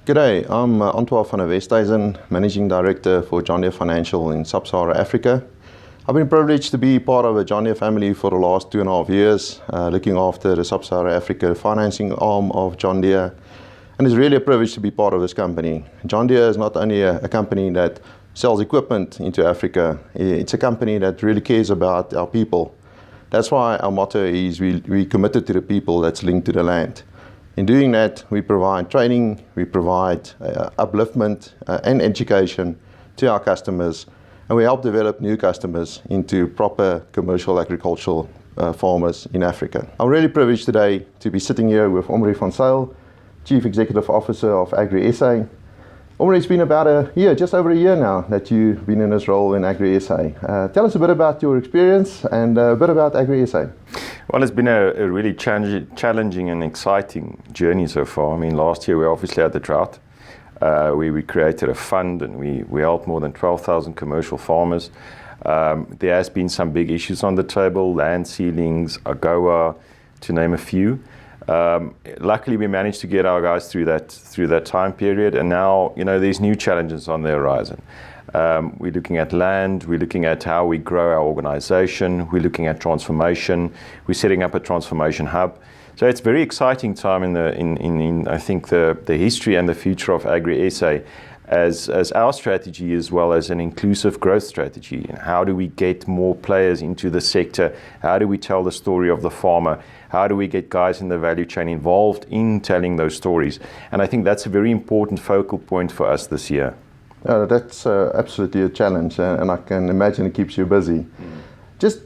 G'day, I'm Antois van Westhuizen, Managing Director for Deere Financial in Sub-Saharan Africa. I've been privileged to be part of the Deere family for the last 2.5 years, looking after the Sub-Saharan Africa financing arm of Deere. And it's really a privilege to be part of this company. Deere is not only a company that sells equipment into Africa, it's a company that really cares about our people. That's why our motto is we committed to the people that's linked to the land. In doing that, we provide training, we provide upliftment and education to our customers, and we help develop new customers into proper commercial agricultural farmers in Africa. I'm really privileged today to be sitting here with Omri van Zyl, Chief Executive Officer of Agri SA. Omri, it's been about a year, just over a year now, that you've been in this role in Agri SA. Tell us a bit about your experience and a bit about Agri SA. Well, it's been a really challenging and exciting journey so far. I mean, last year we obviously had the drought. We created a fund and we helped more than 12,000 commercial farmers. There has been some big issues on the table, land ceilings, AGOA, to name a few. Luckily, we managed to get our guys through that time period, and now there's new challenges on the horizon. We're looking at land, we're looking at how we grow our organization, we're looking at transformation, we're setting up a transformation hub. So it's a very exciting time in I think the history and the future of Agri SA as our strategy, as well as an inclusive growth strategy. How do we get more players into the sector? How do we tell the story of the farmer? How do we get guys in the value chain involved in telling those stories? And I think that's a very important focal point for us this year. That's absolutely a challenge, and I can imagine it keeps you busy. Just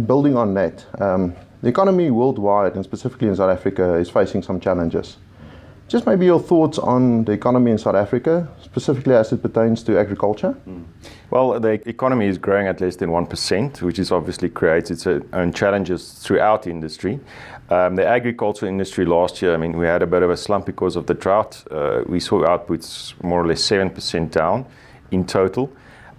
building on that, the economy worldwide, and specifically in South Africa, is facing some challenges. Just maybe your thoughts on the economy in South Africa, specifically as it pertains to agriculture? Well, the economy is growing at less than 1%, which is obviously creates its own challenges throughout the industry. The agricultural industry last year, I mean, we had a bit of a slump because of the drought. We saw outputs more or less 7% down in total.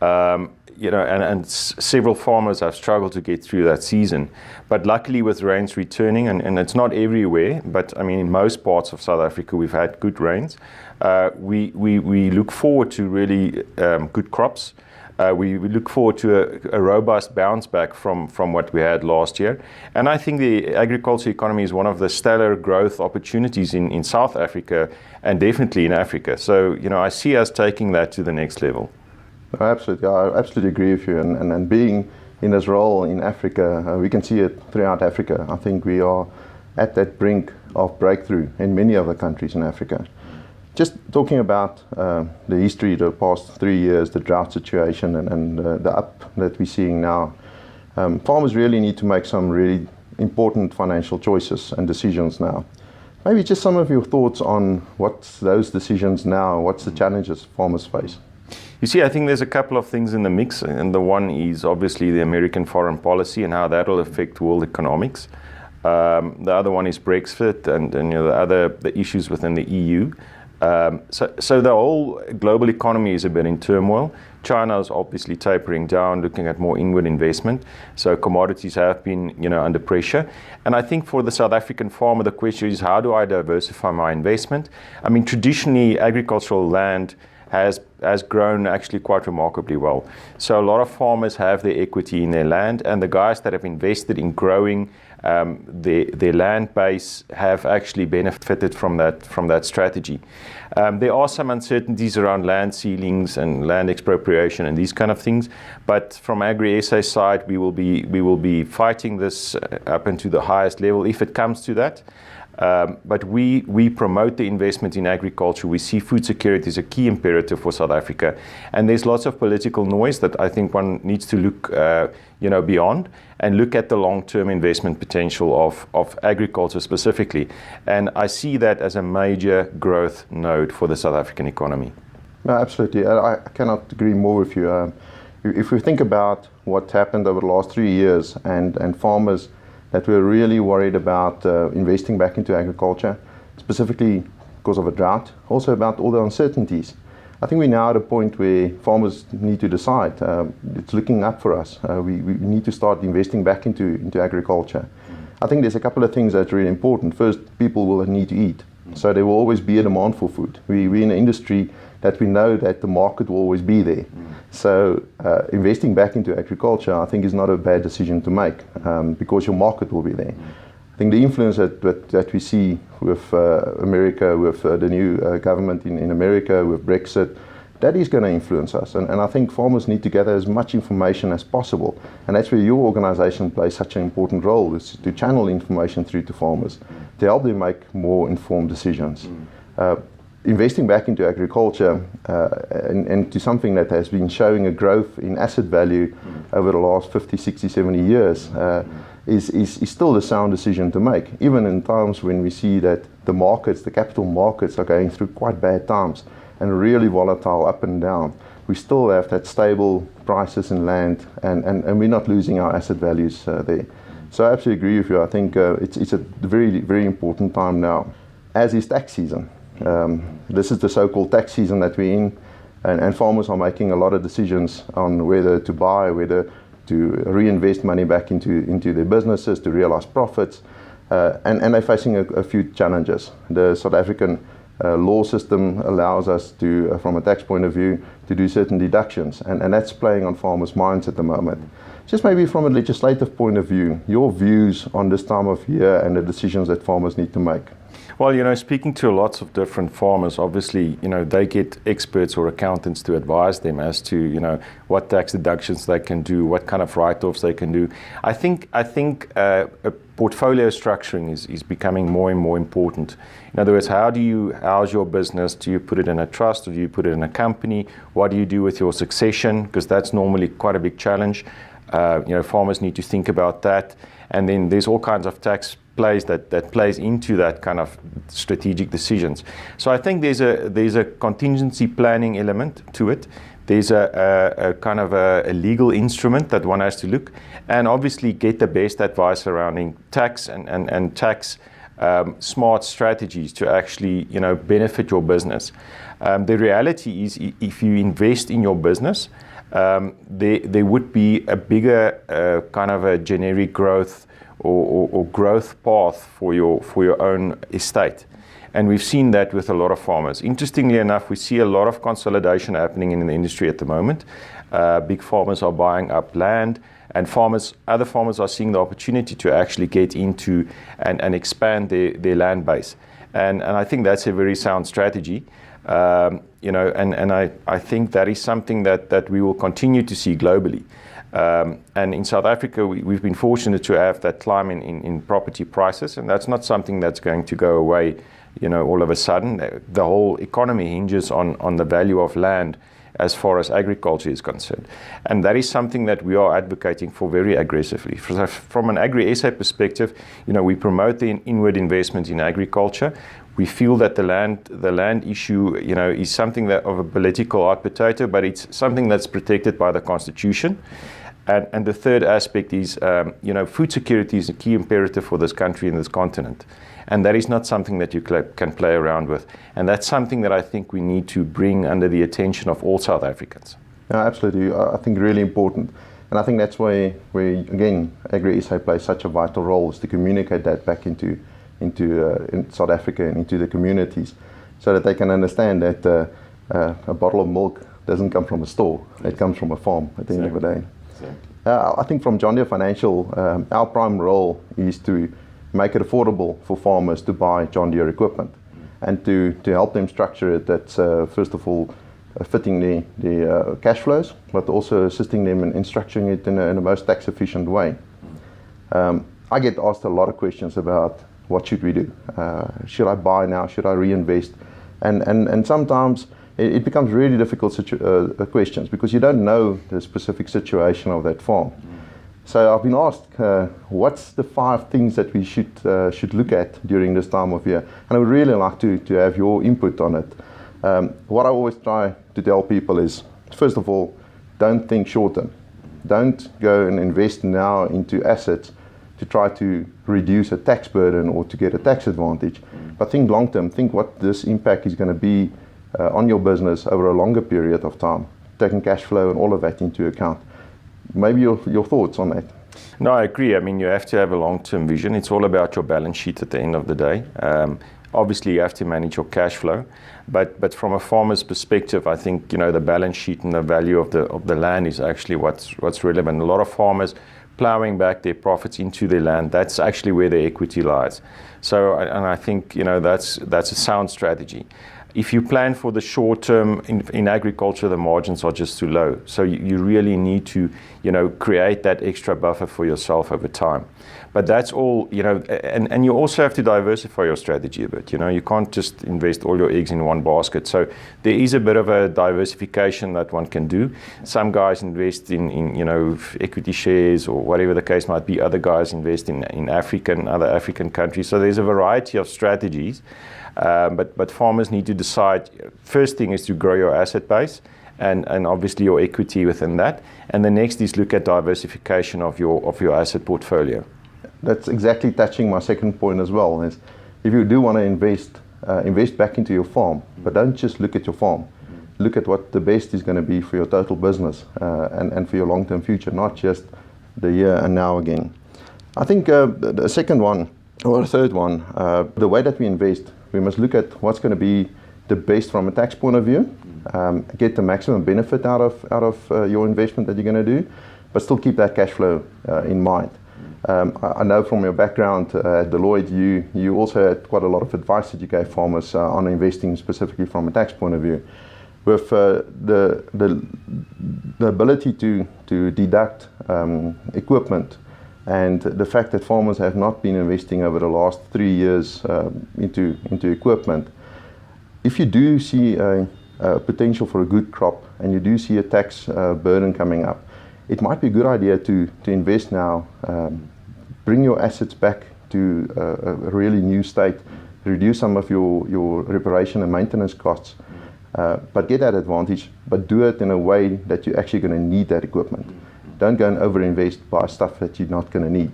And several farmers have struggled to get through that season. But luckily with rains returning, and it's not everywhere, but I mean in most parts of South Africa we've had good rains. We look forward to really good crops. We look forward to a robust bounce back from what we had last year. And I think the agriculture economy is one of the stellar growth opportunities in South Africa and definitely in Africa. So, I see us taking that to the next level. Absolutely, I absolutely agree with you. And being in this role in Africa, we can see it throughout Africa. I think we are at that brink of breakthrough in many other countries in Africa. Just talking about the history, the past 3 years, the drought situation and the up that we're seeing now, farmers really need to make some really important financial choices and decisions now. Maybe just some of your thoughts on what's those decisions now, what's the challenges farmers face? You see, I think there's a couple of things in the mix, and the one is obviously the American foreign policy and how that will affect world economics. The other one is Brexit and the issues within the EU. So the whole global economy is a bit in turmoil. China is obviously tapering down, looking at more inward investment. So commodities have been, under pressure. And I think for the South African farmer, the question is, how do I diversify my investment? I mean, traditionally, agricultural land has grown actually quite remarkably well. So a lot of farmers have their equity in their land, and the guys that have invested in growing their land base have actually benefited from that strategy. There are some uncertainties around land ceilings and land expropriation and these kind of things, but from Agri SA side, we will be fighting this up into the highest level if it comes to that. But we promote the investment in agriculture. We see food security as a key imperative for South Africa, and there's lots of political noise that I think one needs to look beyond and look at the long-term investment potential of agriculture specifically. And I see that as a major growth node for the South African economy. No, absolutely. I cannot agree more with you. If we think about what happened over the last 3 years and farmers that we're really worried about investing back into agriculture, specifically because of a drought, also about all the uncertainties. I think we're now at a point where farmers need to decide. It's looking up for us. We need to start investing back into agriculture. I think there's a couple of things that's really important. First, people will need to eat. So there will always be a demand for food. We're in an industry that we know that the market will always be there. So investing back into agriculture, I think, is not a bad decision to make because your market will be there. I think the influence that we see with America, with the new government in America, with Brexit, that is going to influence us. And I think farmers need to gather as much information as possible. And that's where your organization plays such an important role, is to channel information through to farmers, to help them make more informed decisions. Investing back into agriculture and to something that has been showing a growth in asset value over the last 50, 60, 70 years is still a sound decision to make, even in times when we see that the markets, the capital markets, are going through quite bad times and really volatile up and down. We still have that stable prices in land and we're not losing our asset values there. So I absolutely agree with you. I think it's a very, very important time now, as is tax season. This is the so-called tax season that we're in, and farmers are making a lot of decisions on whether to buy, whether to reinvest money back into their businesses to realize profits, and they're facing a few challenges. The South African law system allows us to, from a tax point of view, to do certain deductions, and that's playing on farmers' minds at the moment. Just maybe from a legislative point of view, your views on this time of year and the decisions that farmers need to make. Well, speaking to lots of different farmers, obviously, they get experts or accountants to advise them as to, what tax deductions they can do, what kind of write-offs they can do. I think portfolio structuring is becoming more and more important. In other words, how's your business? Do you put it in a trust or do you put it in a company? What do you do with your succession? Because that's normally quite a big challenge. Farmers need to think about that. And then there's all kinds of tax plays that plays into that kind of strategic decisions. So I think there's a contingency planning element to it. There's a kind of a legal instrument that one has to look, and obviously get the best advice surrounding tax and tax smart strategies to actually benefit your business. The reality is, if you invest in your business, there would be a bigger kind of a generic growth or growth path for your own estate. And we've seen that with a lot of farmers. Interestingly enough, we see a lot of consolidation happening in the industry at the moment. Big farmers are buying up land, and other farmers are seeing the opportunity to actually get into and expand their land base. And I think that's a very sound strategy. And I think that is something that we will continue to see globally. And in South Africa, we've been fortunate to have that climb in property prices, and that's not something that's going to go away, all of a sudden. The whole economy hinges on the value of land as far as agriculture is concerned. And that is something that we are advocating for very aggressively. From an Agri SA perspective, we promote the inward investment in agriculture. We feel that the land issue, is something of a political hot potato, but it's something that's protected by the Constitution. And the third aspect is, food security is a key imperative for this country and this continent. And that is not something that you can play around with. And that's something that I think we need to bring under the attention of all South Africans. Yeah, absolutely. I think really important. And I think that's where again, Agri SA plays such a vital role, is to communicate that back into in South Africa and into the communities, so that they can understand that a bottle of milk doesn't come from a store. It comes from a farm at the end of the day. I think from John Deere Financial, our prime role is to make it affordable for farmers to buy John Deere equipment, and to help them structure it that's first of all fitting the cash flows, but also assisting them in structuring it in the most tax efficient way. I get asked a lot of questions about what should we do? Should I buy now? Should I reinvest? And sometimes it becomes really difficult questions, because you don't know the specific situation of that farm. So I've been asked, what's the 5 things that we should look at during this time of year? And I would really like to have your input on it. What I always try to tell people is, first of all, don't think short term. Don't go and invest now into assets to try to reduce a tax burden or to get a tax advantage. But think long term. Think what this impact is going to be on your business over a longer period of time, taking cash flow and all of that into account. Maybe your thoughts on that? No, I agree. I mean, you have to have a long-term vision. It's all about your balance sheet at the end of the day. Obviously, you have to manage your cash flow, but from a farmer's perspective, I think the balance sheet and the value of the land is actually what's relevant. A lot of farmers plowing back their profits into their land, that's actually where their equity lies. So, and I think that's a sound strategy. If you plan for the short term in agriculture, the margins are just too low. So you really need to, create that extra buffer for yourself over time. But that's all, and you also have to diversify your strategy a bit. You can't just invest all your eggs in one basket. So there is a bit of a diversification that one can do. Some guys invest in equity shares or whatever the case might be. Other guys invest in other African countries. So there's a variety of strategies. But farmers need to decide. First thing is to grow your asset base and obviously your equity within that. And the next is look at diversification of your asset portfolio. That's exactly touching my second point as well. Is if you do want to invest back into your farm, but don't just look at your farm. Look at what the best is going to be for your total business and for your long-term future, not just the here and now again. I think the second one or the third one, the way that we invest, we must look at what's going to be the best from a tax point of view, get the maximum benefit out of your investment that you're going to do, but still keep that cash flow in mind. I know from your background at Deloitte, you also had quite a lot of advice that you gave farmers on investing specifically from a tax point of view. With the ability to deduct equipment and the fact that farmers have not been investing over the last 3 years into equipment, if you do see a potential for a good crop and you do see a tax burden coming up, it might be a good idea to invest now, bring your assets back to a really new state, reduce some of your reparation and maintenance costs, but get that advantage, but do it in a way that you're actually going to need that equipment. Don't go and overinvest by stuff that you're not going to need.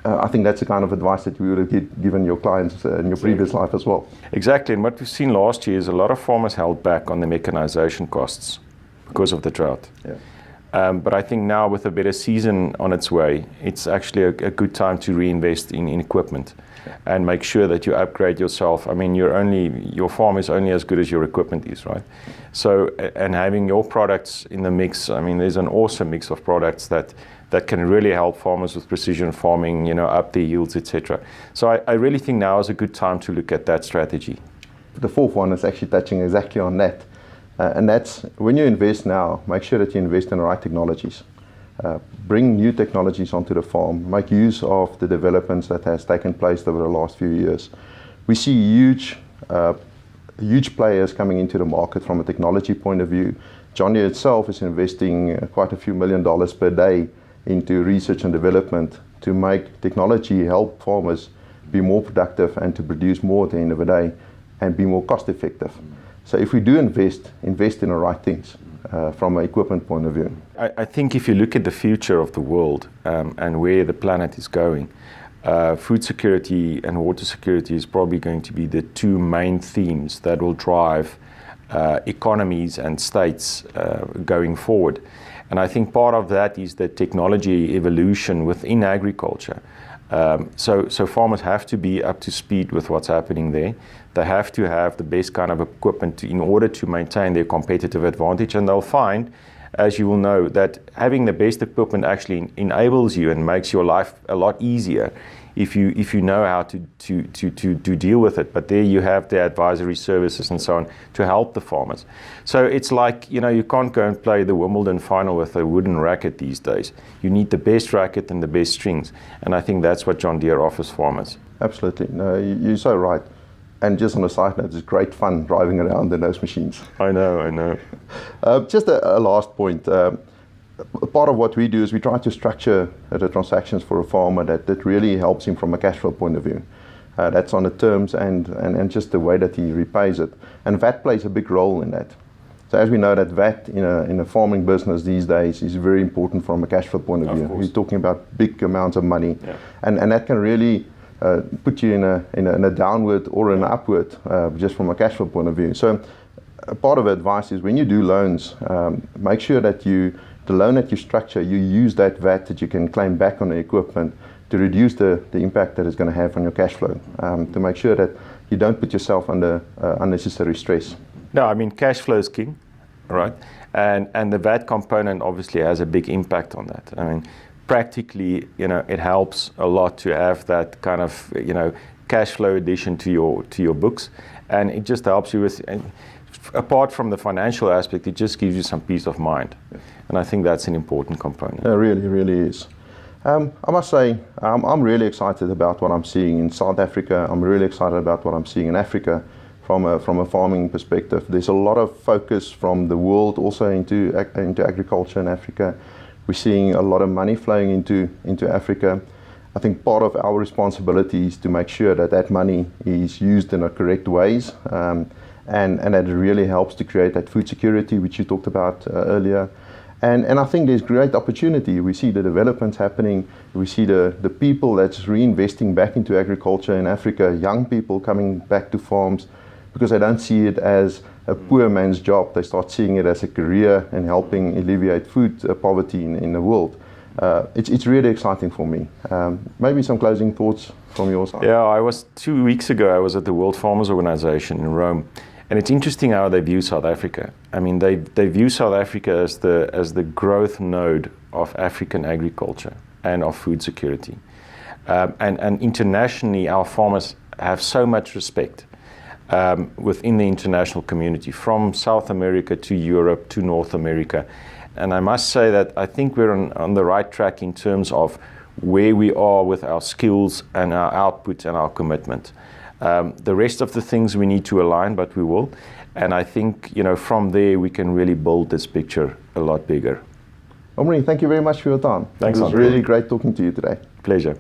I think that's the kind of advice that we would have given your clients in your previous life as well. Exactly, and what we've seen last year is a lot of farmers held back on the mechanization costs because of the drought. Yeah. But I think now with a better season on its way, it's actually a good time to reinvest in equipment and make sure that you upgrade yourself. I mean, your farm is only as good as your equipment is, right? So, and having your products in the mix, I mean, there's an awesome mix of products that can really help farmers with precision farming, up their yields, etc. So I really think now is a good time to look at that strategy. The fourth one is actually touching exactly on that. And that's when you invest now, make sure that you invest in the right technologies. Bring new technologies onto the farm, make use of the developments that has taken place over the last few years. We see huge players coming into the market from a technology point of view. John Deere itself is investing quite a few $1 million per day into research and development to make technology help farmers be more productive and to produce more at the end of the day and be more cost effective. So if we do invest in the right things from an equipment point of view. I think if you look at the future of the world and where the planet is going, food security and water security is probably going to be the two main themes that will drive economies and states going forward. And I think part of that is the technology evolution within agriculture. So farmers have to be up to speed with what's happening there. They have to have the best kind of equipment in order to maintain their competitive advantage. And they'll find, as you will know, that having the best equipment actually enables you and makes your life a lot easier if you know how to deal with it. But there you have the advisory services and so on to help the farmers. So it's like, you can't go and play the Wimbledon final with a wooden racket these days. You need the best racket and the best strings. And I think that's what John Deere offers farmers. Absolutely. No, you're so right. And just on a side note, it's great fun driving around in those machines. I know. Just a last point. Part of what we do is we try to structure the transactions for a farmer that really helps him from a cash flow point of view. That's on the terms and just the way that he repays it. And VAT plays a big role in that. So as we know that VAT in a farming business these days is very important from a cash flow point of view. We're talking about big amounts of money. Yeah. And that can really put you in a downward or an upward just from a cash flow point of view. So part of advice is when you do loans, make sure that the loan that you structure, you use that VAT that you can claim back on the equipment to reduce the impact that it's going to have on your cash flow, to make sure that you don't put yourself under unnecessary stress. No, I mean, cash flow is king, right? And the VAT component obviously has a big impact on that. I mean, practically, it helps a lot to have that kind of, cash flow addition to your books, and it just helps you with. Apart from the financial aspect, it just gives you some peace of mind, and I think that's an important component. It really, really is. I must say, I'm really excited about what I'm seeing in South Africa. I'm really excited about what I'm seeing in Africa from a farming perspective. There's a lot of focus from the world also into agriculture in Africa. We're seeing a lot of money flowing into Africa. I think part of our responsibility is to make sure that money is used in the correct ways, and that it really helps to create that food security, which you talked about earlier. And I think there's great opportunity. We see the developments happening. We see the people that's reinvesting back into agriculture in Africa, young people coming back to farms because they don't see it as a poor man's job. They start seeing it as a career and helping alleviate food poverty in the world. It's really exciting for me. Maybe some closing thoughts from your side? Yeah, 2 weeks ago, I was at the World Farmers Organization in Rome. And it's interesting how they view South Africa. I mean, they view South Africa as the growth node of African agriculture and of food security. And internationally, our farmers have so much respect within the international community, from South America to Europe to North America. And I must say that I think we're on the right track in terms of where we are with our skills and our output and our commitment. The rest of the things we need to align, but we will. And I think, from there we can really build this picture a lot bigger. Omri, thank you very much for your time. Thanks, It was Antois. really great talking to you today. Pleasure.